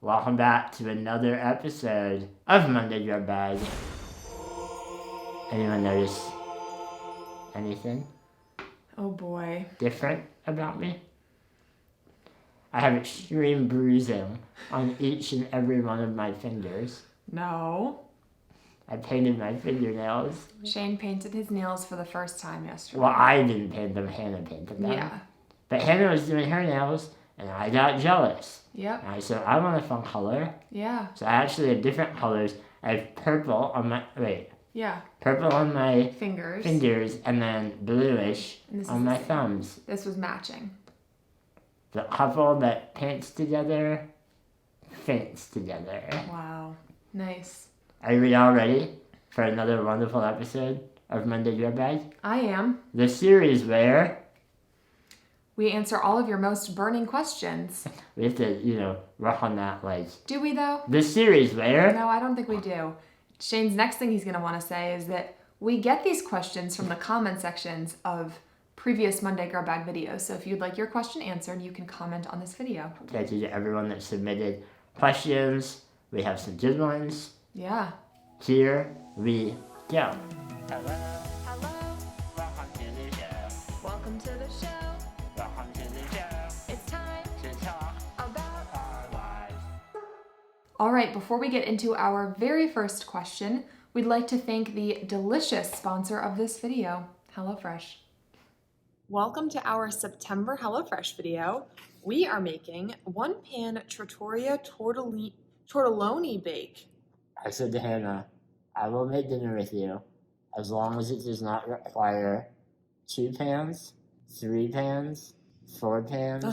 Welcome back to another episode of Monday Grub Bag. Anyone notice anything Oh boy. different about me? I have extreme bruising on each and every one of my fingers. No. I painted my fingernails. Shane painted his nails for the first time yesterday. Well, I didn't paint them, Hannah painted them. Yeah. But Hannah was doing her nails, and I got jealous. Yep. And I said, I want a fun color. Yeah. So I actually have different colors. I have purple on my, Yeah. purple on my Fingers. and then bluish on my thumbs. This was matching. The couple that paints together, faints together. Wow. Nice. Are we all ready for another wonderful episode of Monday Grub Bag? I am. The series where We answer all of your most burning questions. we have to, work on that, Do we though? the series where No, I don't think we do. Shane's next thing he's going to want to say is that we get these questions from the comment sections of previous Monday Grub Bag videos. So if you'd like your question answered, you can comment on this video. Thank you to everyone that submitted questions. We have some good ones. Yeah. Here we go. Hello. Welcome to the show. Welcome to the show. Welcome to the show. It's time To talk about our lives. All right, before we get into our very first question, we'd like to thank the delicious sponsor of this video, HelloFresh. Welcome to our September HelloFresh video. We are making one-pan trattoria tortelloni bake. I said to Hannah, I will make dinner with you as long as it does not require 2 pans, 3 pans, 4 pans,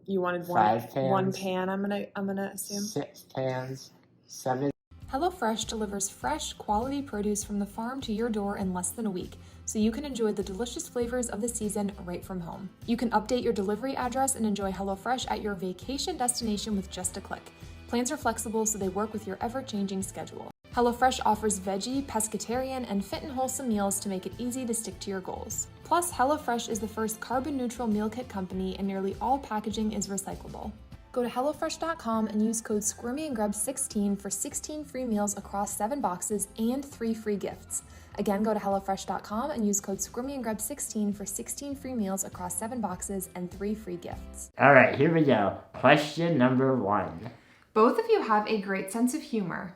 You wanted 5 pans, one pan, I'm gonna assume. 6 pans, 7. HelloFresh delivers fresh, quality produce from the farm to your door in less than a week, so you can enjoy the delicious flavors of the season right from home. You can update your delivery address and enjoy HelloFresh at your vacation destination with just a click. Plans are flexible, so they work with your ever-changing schedule. HelloFresh offers veggie, pescatarian, and fit and wholesome meals to make it easy to stick to your goals. Plus, HelloFresh is the first carbon-neutral meal kit company, and nearly all packaging is recyclable. Go to HelloFresh.com and use code Squirmy and Grubs 16 for 16 free meals across 7 boxes and 3 free gifts. Again, go to HelloFresh.com and use code Squirmy and Grubs 16 for 16 free meals across 7 boxes and 3 free gifts. All right, here we go. Question number 1. Both of you have a great sense of humor.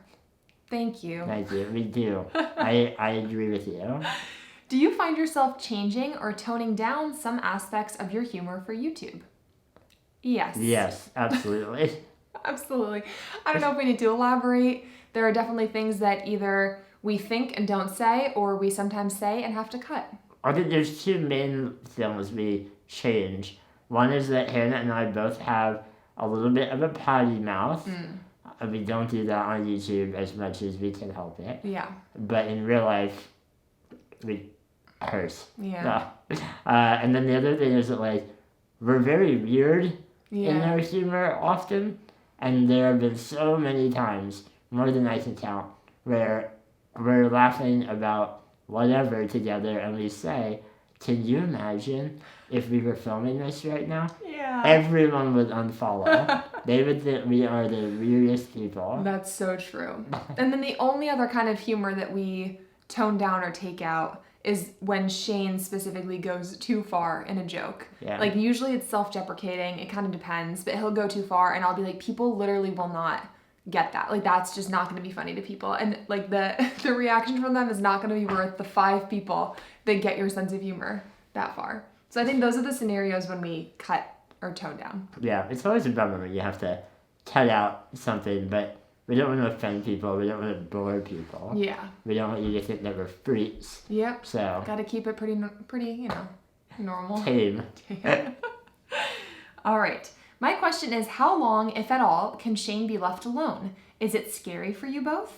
Thank you. Thank you. We do. I agree with you. Do you find yourself changing or toning down some aspects of your humor for YouTube? Yes. Yes, absolutely. Absolutely. I don't know if we need to elaborate. There are definitely things that either we think and don't say, or we sometimes say and have to cut. I think there's 2 main things we change. One is that Hannah and I both have a little bit of a potty mouth. We don't do that on YouTube as much as we can help it. Yeah. But in real life, we curse. Yeah. And then the other thing is that, we're very weird in our humor often. And there have been so many times, more than I can count, where we're laughing about whatever together and we say, can you imagine if we were filming this right now? Yeah. Everyone would unfollow. They would think we are the weirdest people. That's so true. And then the only other kind of humor that we tone down or take out is when Shane specifically goes too far in a joke. Yeah. Usually it's self-deprecating. It kind of depends, but he'll go too far and I'll be like, people literally will not get that. That's just not going to be funny to people. And the reaction from them is not going to be worth the 5 people that get your sense of humor that far. So I think those are the scenarios when we cut or tone down. Yeah, it's always a bummer when you have to cut out something, but we don't want to offend people. We don't want to bore people. Yeah. We don't want you to think that we're freaks. Yep. So. Got to keep it pretty, normal. Tame. All right. My question is, how long, if at all, can Shane be left alone? Is it scary for you both?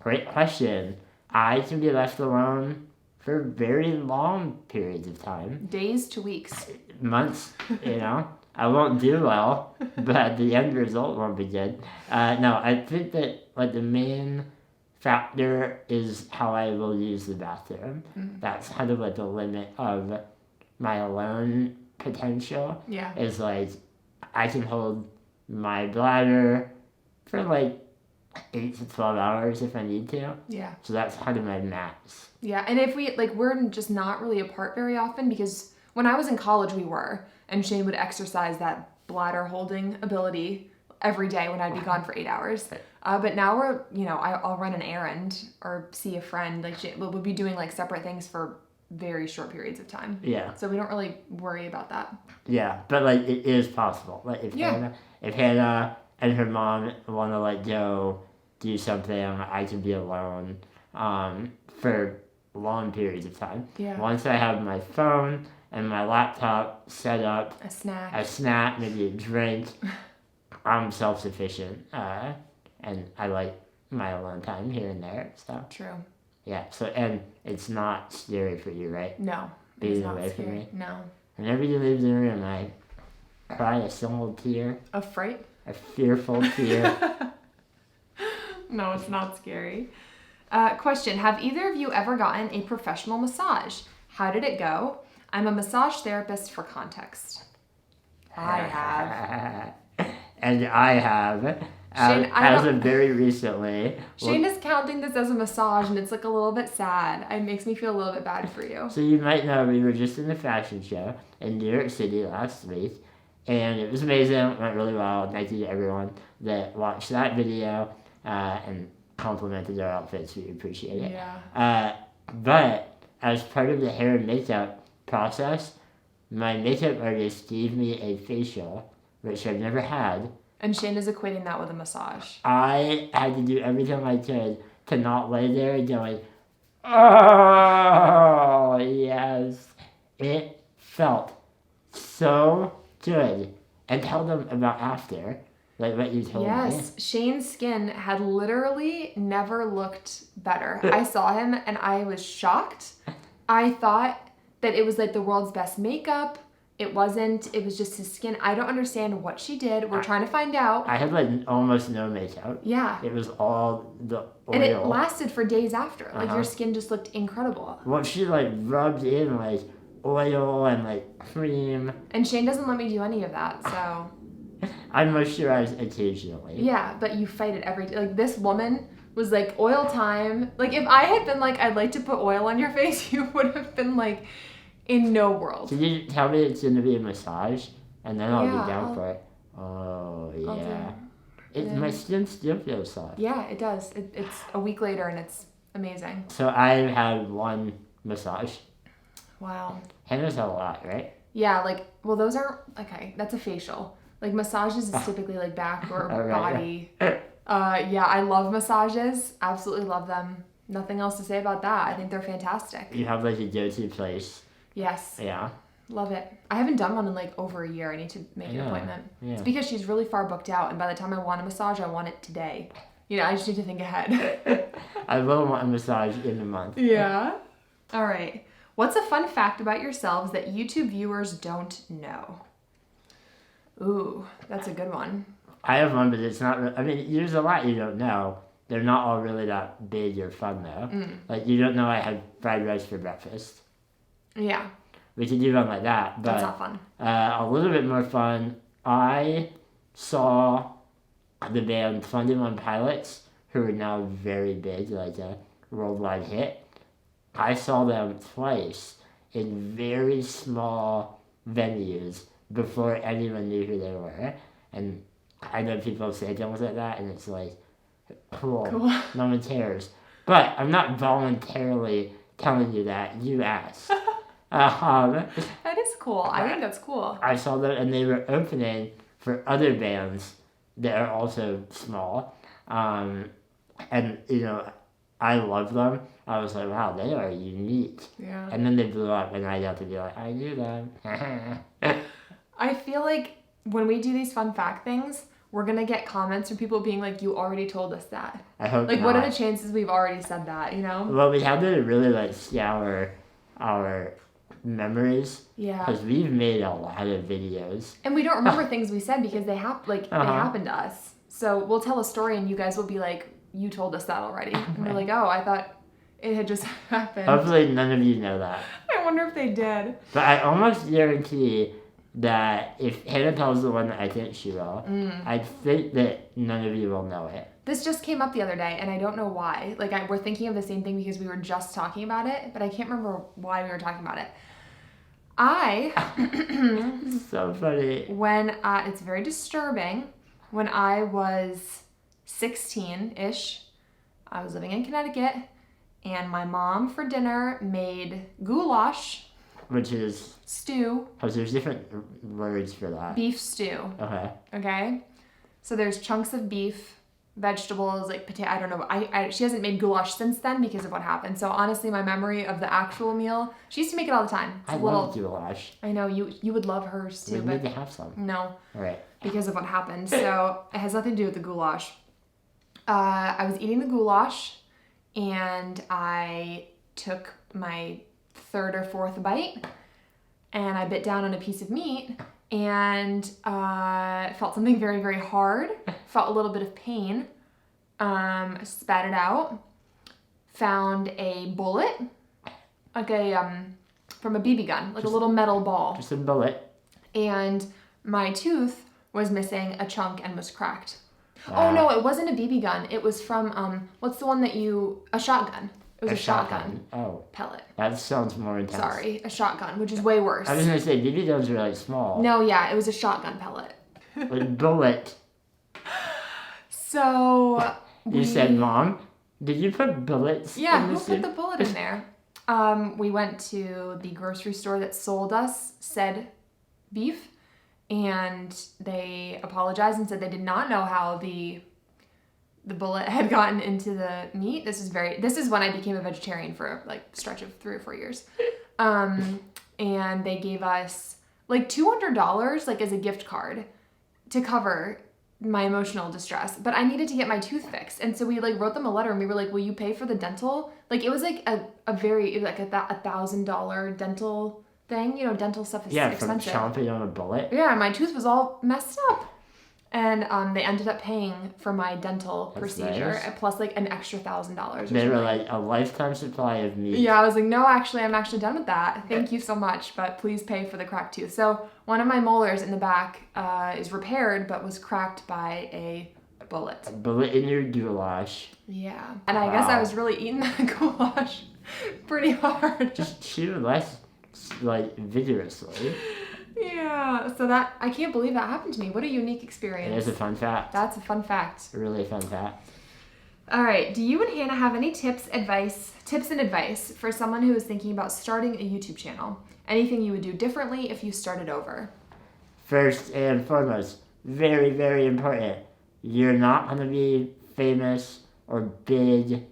Great question. I can be left alone for very long periods of time. Days to weeks. Months, I won't do well, but the end result won't be good. No, I think that the main factor is how I will use the bathroom. Mm-hmm. That's kind of the limit of my alone potential. Yeah. Is I can hold my bladder for like 8 to 12 hours if I need to. Yeah. So that's kind of my max. Yeah, and if we, like, we're just not really apart very often because when I was in college, we were, and Shane would exercise that bladder holding ability every day when I'd be gone for 8 hours. But now we're, I'll run an errand or see a friend. Like, we'll be doing, like, separate things for very short periods of time. Yeah. So we don't really worry about that. Yeah, but, like, it is possible. Like, if Hannah and her mom want to, like, go do something, I can be alone for long periods of time. Yeah. Once I have my phone and my laptop set up, a snack, maybe a drink, I'm self-sufficient, and I like my alone time here and there. So true. Yeah. So and it's not scary for you, right? No. Being away from me. No. Whenever you leave the room, I cry a single tear. Of fright? A fearful tear. No, it's not scary. Question: have either of you ever gotten a professional massage? How did it go? I'm a massage therapist for context. I have. And I have. Shane, as of very recently. Shane is counting this as a massage, and it's like a little bit sad. It makes me feel a little bit bad for you. So you might know we were just in the fashion show in New York City last week, and it was amazing. It went really well. Thank you to everyone that watched that video and complimented our outfits. We appreciate it. Yeah. But as part of the hair and makeup process, my makeup artist gave me a facial, which I've never had. And Shane is equating that with a massage. I had to do everything I could to not lay there going, oh, yes. It felt so good. And tell them about after, like what you told me. Yes, Shane's skin had literally never looked better. I saw him and I was shocked. I thought that it was like the world's best makeup. It wasn't. It was just his skin. I don't understand what she did. We're trying to find out. I had like almost no makeup. Yeah. It was all the oil. And it lasted for days after. Like your skin just looked incredible. Well, she like rubbed in like oil and like cream. And Shane doesn't let me do any of that, so. I moisturize occasionally. Yeah, but you fight it every day. Like this woman was like, oil time. Like if I had been like, I'd like to put oil on your face, you would have been like, in no world. Can you tell me it's going to be a massage? And then I'll be down for it. Oh, yeah. My skin still feels soft. Yeah, it does. It's a week later and it's amazing. So I've had one massage. Wow. Hannah's had a lot, right? Yeah, those aren't, okay, that's a facial. Like massages is typically like back or body. Yeah, I love massages. Absolutely love them. Nothing else to say about that. I think they're fantastic. You have like a go-to place. Yes. Yeah. Love it. I haven't done one in like over a year. I need to make an appointment. Yeah. It's because she's really far booked out, and by the time I want a massage, I want it today. I just need to think ahead. I will want a massage in a month. Yeah. All right. What's a fun fact about yourselves that YouTube viewers don't know? Ooh, that's a good one. I have one, but it's not. I mean, there's a lot you don't know. They're not all really that big or fun though. Like you don't know I had fried rice for breakfast. Yeah. We could do one like that, but that's not fun. A little bit more fun. I saw the band 21 Pilots, who are now very big, like a worldwide hit. I saw them twice in very small venues before anyone knew who they were. And I know people say things like that, and it's like, cool. No one cares. But I'm not voluntarily telling you that. You asked. That is cool. I think that's cool. I saw them, and they were opening for other bands that are also small. And, I love them. I was like, wow, they are unique. Yeah. And then they blew up, and I got to be like, I knew them. I feel like when we do these fun fact things, we're going to get comments from people being like, you already told us that. I hope Like, not. what are the chances we've already said that, Well, we had to really, scour our memories. Yeah. Because we've made a lot of videos. And we don't remember things we said because they happened to us. So we'll tell a story and you guys will be like, you told us that already. And we're like, oh, I thought it had just happened. Hopefully none of you know that. I wonder if they did. But I almost guarantee that if Hannah tells the one that I think she will, I think that none of you will know it. This just came up the other day, and I don't know why. Like, we're thinking of the same thing because we were just talking about it, but I can't remember why we were talking about it. So funny. It's very disturbing. When I was 16-ish, I was living in Connecticut, and my mom for dinner made goulash. Which is... stew. Oh, so there's different words for that. Beef stew. Okay? So there's chunks of beef, vegetables, like potato. I don't know. She hasn't made goulash since then because of what happened. So honestly, my memory of the actual meal, she used to make it all the time. I love goulash. I know, you would love hers too. We need to have some. No. All right. Because of what happened. So it has nothing to do with the goulash. I was eating the goulash, and I took my third or fourth bite, and I bit down on a piece of meat, and felt something very, very hard, felt a little bit of pain, spat it out, found a bullet, like from a BB gun, like a little metal ball. Just a bullet. And my tooth was missing a chunk and was cracked. Wow. Oh no, it wasn't a BB gun. It was from, what's the one that a shotgun. It was a shotgun. Oh. Pellet. That sounds more intense. Sorry, a shotgun, which is way worse. I was going to say, BB guns are like small. No, yeah, it was a shotgun pellet. But bullet. So... You said, Mom, did you put bullets in Yeah, the who soup? put the bullet in there? We went to the grocery store that sold us said beef, and they apologized and said they did not know how the bullet had gotten into the meat. This is when I became a vegetarian for like a stretch of 3 or 4 years. And they gave us like $200 like as a gift card to cover my emotional distress, but I needed to get my tooth fixed. And so we like wrote them a letter, and we were like, will you pay for the dental? Like it was like a $1,000 dental thing. You know, dental stuff is expensive. From chomping on a bullet. Yeah, my tooth was all messed up. And they ended up paying for my dental procedure, nice. Plus like an extra $1,000. They were like a lifetime supply of meat. Yeah, I was like, no, actually, I'm actually done with that. Thank you so much, but please pay for the cracked tooth. So one of my molars in the back is repaired, but was cracked by a bullet. A bullet in your goulash. Yeah, and I guess I was really eating that goulash pretty hard. Just chew less, like, vigorously. Yeah, so that, I can't believe that happened to me. What a unique experience. It is a fun fact. That's a fun fact. A really fun fact. All right, do you and Hannah have any tips and advice for someone who is thinking about starting a YouTube channel? Anything you would do differently if you started over? First and foremost, very, very important. You're not going to be famous or big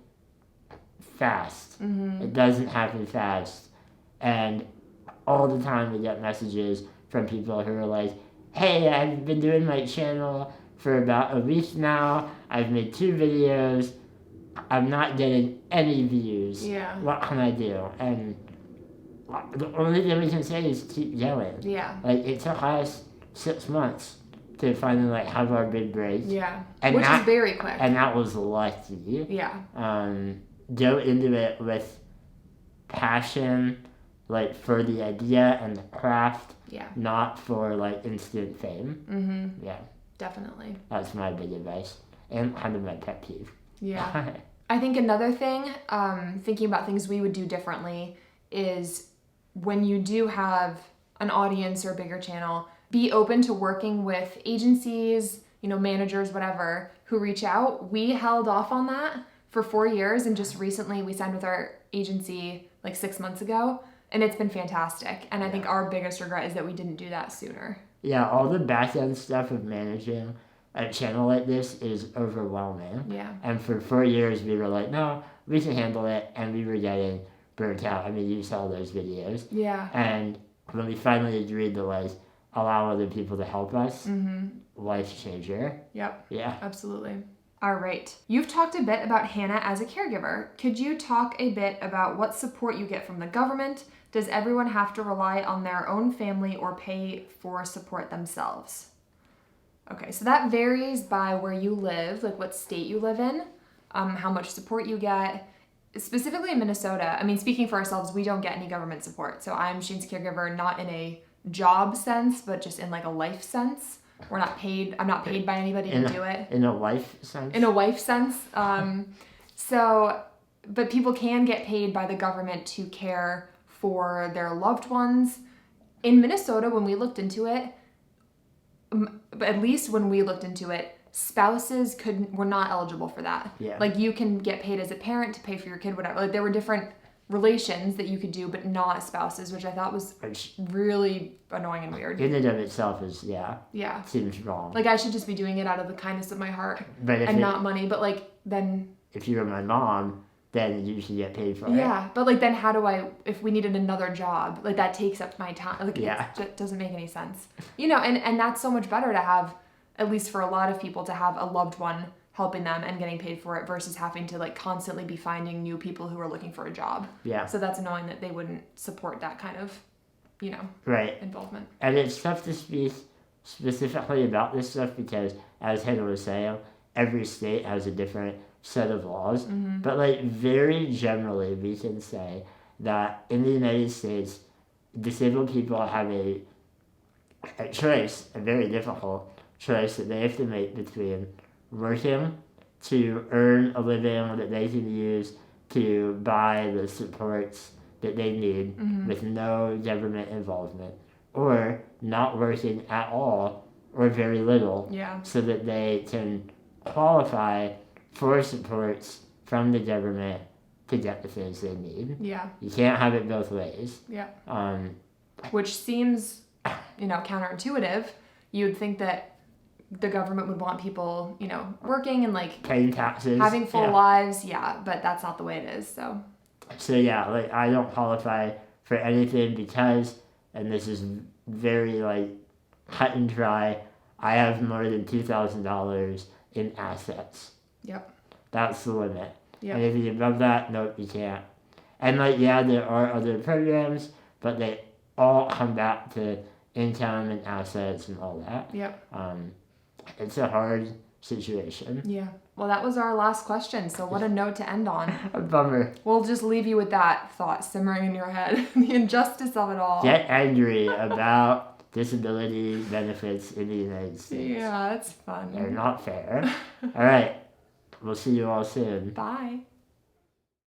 fast. Mm-hmm. It doesn't happen fast. And all the time we get messages from people who are like, hey, I've been doing my channel for about a week now. I've made 2 videos. I'm not getting any views. Yeah. What can I do? And the only thing we can say is keep going. Yeah. Like, it took us 6 months to finally, like, have our big break. Yeah. And Which is very quick. And that was lucky. Yeah. Go into it with passion, like, for the idea and the craft. Yeah. Not for, like, instant fame. Mm-hmm. Yeah. Definitely. That's my big advice. And kind of my pet peeve. Yeah. I think another thing, thinking about things we would do differently, is when you do have an audience or a bigger channel, be open to working with agencies, you know, managers, whatever, who reach out. We held off on that for 4 years, and just recently we signed with our agency like 6 months ago, and it's been fantastic. And I think our biggest regret is that we didn't do that sooner. Yeah, all the back-end stuff of managing a channel like this is overwhelming. Yeah. And for 4 years, we were like, no, we can handle it, and we were getting burnt out. I mean, you saw those videos. Yeah. And when we finally agreed to, like, allow other people to help us, Mm-hmm. life changer. Yep. Yeah. Absolutely. All right. You've talked a bit about Hannah as a caregiver. Could you talk a bit about what support you get from the government? Does everyone have to rely on their own family or pay for support themselves? Okay, so that varies by where you live, like what state you live in, how much support you get. Specifically in Minnesota, I mean, speaking for ourselves, we don't get any government support. So I'm Shane's caregiver, not in a job sense, but just in like a life sense. I'm not paid by anybody to do it. In a life sense? In a wife sense. But people can get paid by the government to care for their loved ones. In Minnesota, when we looked into it, at least when we looked into it, spouses were not eligible for that. Yeah. Like you can get paid as a parent to pay for your kid, whatever. Like there were different relations that you could do, but not spouses, which I thought was really annoying and weird. In and of itself is, seems wrong. Like I should just be doing it out of the kindness of my heart not money. But like then... If you were my mom, then you should get paid for it. Yeah, but like then how do if we needed another job, like that takes up my time. Like it doesn't make any sense. And that's so much better to have, at least for a lot of people, to have a loved one helping them and getting paid for it versus having to like constantly be finding new people who are looking for a job. Yeah. So that's annoying that they wouldn't support that kind of, involvement. And it's tough to speak specifically about this stuff because, as Hannah was saying, every state has a different set of laws. Mm-hmm. But like very generally, we can say that in the United States, disabled people have a choice, a very difficult choice that they have to make between working to earn a living that they can use to buy the supports that they need with no government involvement, or not working at all or very little so that they can qualify for supports from the government to get the things they need. Yeah. You can't have it both ways. Yeah. Which seems, counterintuitive. You'd think that the government would want people, working and like paying taxes, having full lives. Yeah, but that's not the way it is. So like I don't qualify for anything because, and this is very like cut and dry, I have more than $2,000 in assets. Yep. That's the limit. Yep. And anything above that, nope, you can't. And there are other programs, but they all come back to income and assets and all that. Yep. It's a hard situation. Yeah. Well, that was our last question. So what a note to end on. A bummer. We'll just leave you with that thought simmering in your head. The injustice of it all. Get angry about disability benefits in the United States. Yeah, that's fun. They're not fair. All right. We'll see you all soon. Bye.